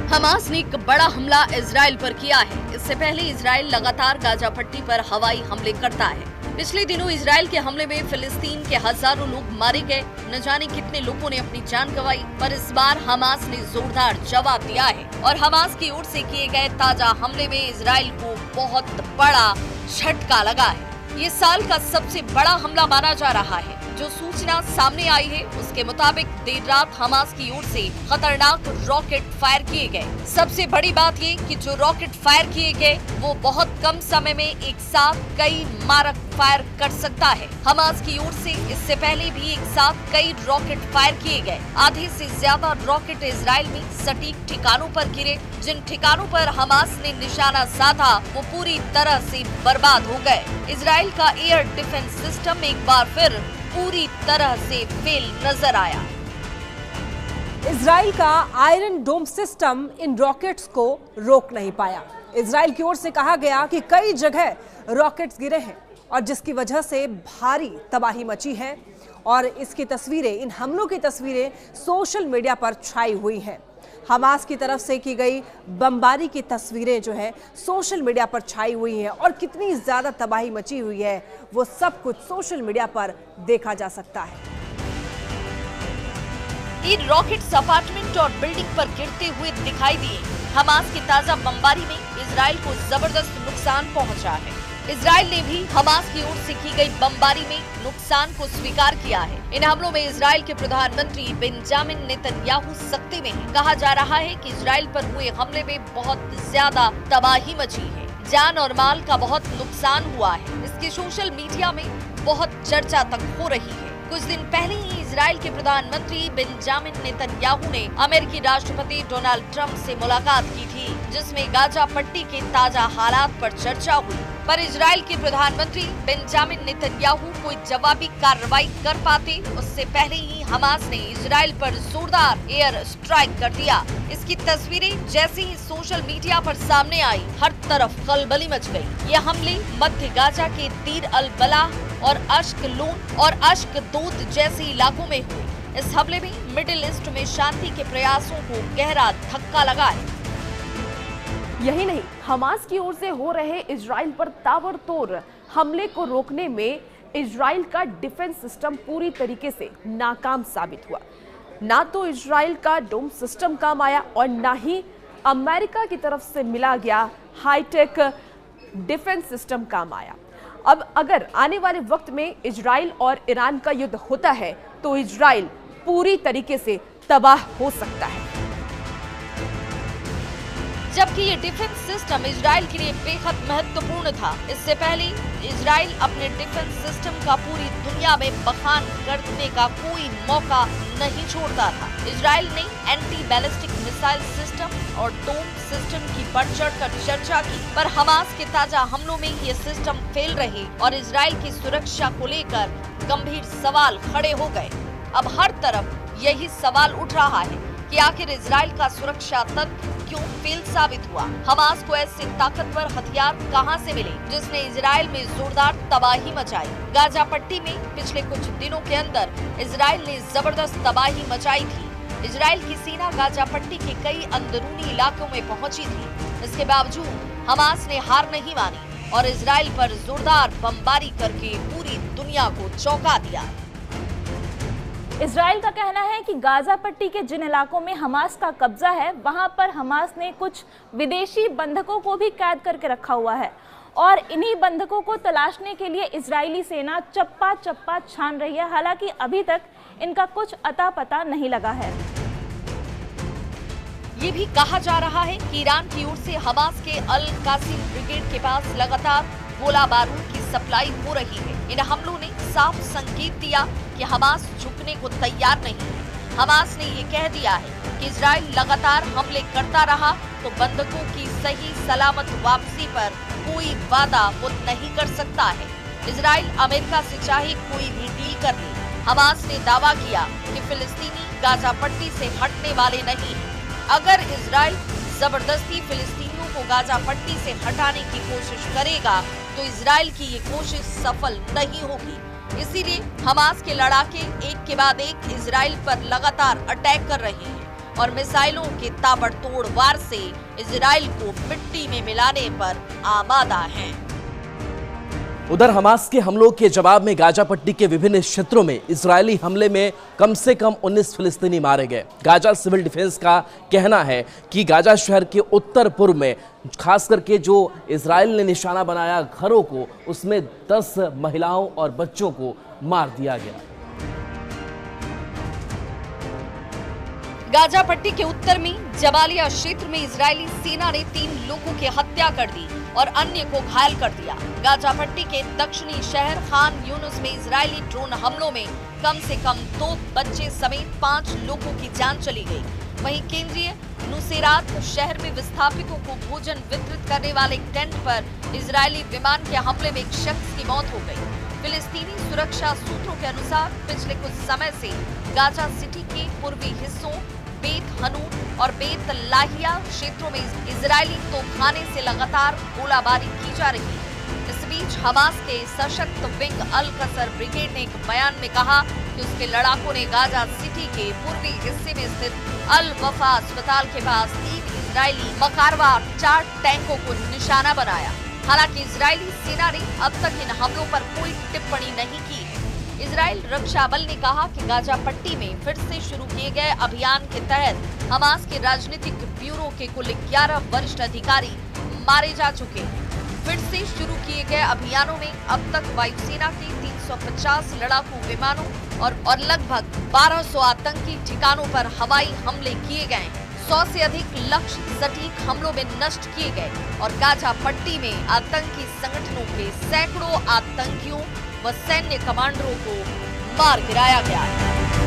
Hamas ने एक बड़ा हमला इजराइल पर किया है। इससे पहले इजराइल लगातार गाजा पट्टी पर हवाई हमले करता है। पिछले दिनों इजराइल के हमले में फिलिस्तीन के हजारों लोग मारे गए, न जाने कितने लोगों ने अपनी जान गंवाई। पर इस बार हमास ने जोरदार जवाब दिया है और हमास की ओर से किए गए ताजा हमले में इजराइल को बहुत बड़ा झटका लगा है। ये साल का सबसे बड़ा हमला माना जा रहा है। जो सूचना सामने आई है उसके मुताबिक देर रात हमास की ओर से खतरनाक रॉकेट फायर किए गए। सबसे बड़ी बात ये कि जो रॉकेट फायर किए गए वो बहुत कम समय में एक साथ कई मारक फायर कर सकता है। हमास की ओर से इससे पहले भी एक साथ कई रॉकेट फायर किए गए। आधे से ज्यादा रॉकेट इजराइल में सटीक ठिकानों पर गिरे। जिन ठिकानों पर हमास ने निशाना साधा वो पूरी तरह से बर्बाद हो गए। इजराइल का एयर डिफेंस सिस्टम एक बार फिर पूरी तरह से फेल नजर आया। इजराइल का आयरन डोम सिस्टम इन रॉकेट्स को रोक नहीं पाया। इजराइल की ओर से कहा गया कि कई जगह रॉकेट्स गिरे हैं और जिसकी वजह से भारी तबाही मची है और इसकी तस्वीरें, इन हमलों की तस्वीरें सोशल मीडिया पर छाई हुई हैं। हमास की तरफ से की गई बमबारी की तस्वीरें जो है सोशल मीडिया पर छाई हुई हैं और कितनी ज्यादा तबाही मची हुई है वो सब कुछ सोशल मीडिया पर देखा जा सकता है। इन रॉकेट्स अपार्टमेंट और बिल्डिंग पर गिरते हुए दिखाई दिए। हमास की ताजा बमबारी में इजराइल को जबरदस्त नुकसान पहुंचा है। इजराइल ने भी हमास की ओर से की गई बमबारी में नुकसान को स्वीकार किया है। इन हमलों में इजराइल के प्रधानमंत्री बेंजामिन नेतन्याहू सख्ती में हैं। कहा जा रहा है कि इजराइल पर हुए हमले में बहुत ज्यादा तबाही मची है, जान और माल का बहुत नुकसान हुआ है। इसकी सोशल मीडिया में बहुत चर्चा तक हो रही है। कुछ दिन पहले ही इजराइल के प्रधानमंत्री बेंजामिन नेतन्याहू ने अमेरिकी राष्ट्रपति डोनाल्ड ट्रंप से मुलाकात की थी, जिसमें गाजा पट्टी के ताजा हालात पर चर्चा हुई। पर इजराइल के प्रधानमंत्री बेंजामिन नेतन्याहू कोई जवाबी कार्रवाई कर पाते उससे पहले ही हमास ने इजराइल पर जोरदार एयर स्ट्राइक कर दिया। इसकी तस्वीरें जैसे ही सोशल मीडिया पर सामने आई, हर तरफ खलबली मच गई। ये हमले मध्य गाजा के दीर अल बलाह और अश्कलोन और अश्कदोद जैसे इलाकों में हुए। इस हमले में मिडिल ईस्ट में शांति के प्रयासों को गहरा धक्का लगा है। यही नहीं, हमास की ओर से हो रहे इजराइल पर ताबड़तोड़ हमले को रोकने में इजराइल का डिफेंस सिस्टम पूरी तरीके से नाकाम साबित हुआ। ना तो इजराइल का डोम सिस्टम काम आया और ना ही अमेरिका की तरफ से मिला गया हाईटेक डिफेंस सिस्टम काम आया। अब अगर आने वाले वक्त में इजराइल और ईरान का युद्ध होता है तो इजराइल पूरी तरीके से तबाह हो सकता है। जबकि ये डिफेंस सिस्टम इजराइल के लिए बेहद महत्वपूर्ण था। इससे पहले इजराइल अपने डिफेंस सिस्टम का पूरी दुनिया में बखान करने का कोई मौका नहीं छोड़ता था। इजराइल ने एंटी बैलिस्टिक मिसाइल सिस्टम और डोम सिस्टम की बढ़ चढ़कर चर्चा की, पर हमास के ताजा हमलों में ये सिस्टम फेल रहे और इजराइल की सुरक्षा को लेकर गंभीर सवाल खड़े हो गए। अब हर तरफ यही सवाल उठ रहा है कि आखिर इजराइल का सुरक्षा तंत्र क्यों फेल साबित हुआ। हमास को ऐसे ताकतवर हथियार कहां से मिले जिसने इजराइल में जोरदार तबाही मचाई। गाजा पट्टी में पिछले कुछ दिनों के अंदर इजराइल ने जबरदस्त तबाही मचाई थी। इजराइल की सेना गाजा पट्टी के कई अंदरूनी इलाकों में पहुंची थी। इसके बावजूद हमास ने हार नहीं मानी और इजराइल पर जोरदार बमबारी करके पूरी दुनिया को चौंका दिया। इजराइल का कहना है कि गाजा पट्टी के जिन इलाकों में हमास का कब्जा है वहां पर हमास ने कुछ विदेशी बंधकों को भी कैद करके रखा हुआ है और इन्हीं बंधकों को तलाशने के लिए इजरायली सेना चप्पा चप्पा छान रही है। हालांकि अभी तक इनका कुछ अता पता नहीं लगा है। ये भी कहा जा रहा है कि ईरान की ओर से हमास के अल कासिम ब्रिगेड के पास लगातार गोला बारूद की सप्लाई हो रही है। इन हमलों ने साफ संकेत दिया कि हमास झुकने को तैयार नहीं है। हमास ने ये कह दिया है कि इजराइल लगातार हमले करता रहा तो बंधकों की सही सलामत वापसी पर कोई वादा वो नहीं कर सकता है। इजराइल अमेरिका से चाहे कोई भी डील कर ले। हमास ने दावा किया कि फिलिस्तीनी गाजा पट्टी से हटने वाले नहीं है। अगर इजराइल जबरदस्ती फिलिस्तीनियों को गाजा पट्टी से हटाने की कोशिश करेगा तो इजराइल की ये कोशिश सफल नहीं होगी। इसीलिए हमास के लड़ाके एक के बाद एक इजराइल पर लगातार अटैक कर रहे हैं। और मिसाइलों के ताबड़तोड़ वार से इजराइल को मिट्टी में मिलाने पर आमादा हैं। उधर हमास के हमलों के जवाब में गाजा पट्टी के विभिन्न क्षेत्रों में इजरायली हमले में कम से कम 19 फिलिस्तीनी मारे गए। गाजा सिविल डिफेंस का कहना है कि गाजा शहर के उत्तर पूर्व में खास करके जो इजराइल ने निशाना बनाया घरों को, उसमें 10 महिलाओं और बच्चों को मार दिया गया। गाजा पट्टी के उत्तर में जबालिया क्षेत्र में इजरायली सेना ने 3 लोगों की हत्या कर दी और अन्य को घायल कर दिया। गाजा पट्टी के दक्षिणी शहर खान यूनुस में इजरायली ड्रोन हमलों में कम से कम 2 बच्चे समेत 5 लोगों की जान चली गई। वहीं केंद्रीय नुसेरात शहर में विस्थापितों को भोजन वितरित करने वाले एक टेंट पर इजरायली विमान के हमले में एक शख्स की मौत हो गई। फिलिस्तीनी सुरक्षा सूत्रों के अनुसार पिछले कुछ समय से गाजा सिटी के पूर्वी हिस्सों बेत हनून और बेत लाहिया क्षेत्रों में इजरायली तोपखाने से लगातार गोलाबारी की जा रही है। इस बीच हमास के सशक्त विंग अल कसर ब्रिगेड ने एक बयान में कहा कि उसके लड़ाकों ने गाजा सिटी के पूर्वी हिस्से में स्थित अल वफा अस्पताल के पास 3 इजरायली मकारवा 4 टैंकों को निशाना बनाया। हालांकि इजरायली सेना ने अब तक इन हमलों पर कोई टिप्पणी नहीं की है। इजरायल रक्षा बल ने कहा कि गाजा पट्टी में फिर से शुरू किए गए अभियान के तहत हमास के राजनीतिक ब्यूरो के कुल 11 वरिष्ठ अधिकारी मारे जा चुके हैं। फिर से शुरू किए गए अभियानों में अब तक वायुसेना के 350 लड़ाकू विमानों और लगभग 1200 आतंकी ठिकानों पर हवाई हमले किए गए। 100 से अधिक लक्ष्य सटीक हमलों में नष्ट किए गए और गाजा पट्टी में आतंकी संगठनों के सैकड़ों आतंकियों व सैन्य कमांडरों को मार गिराया गया है।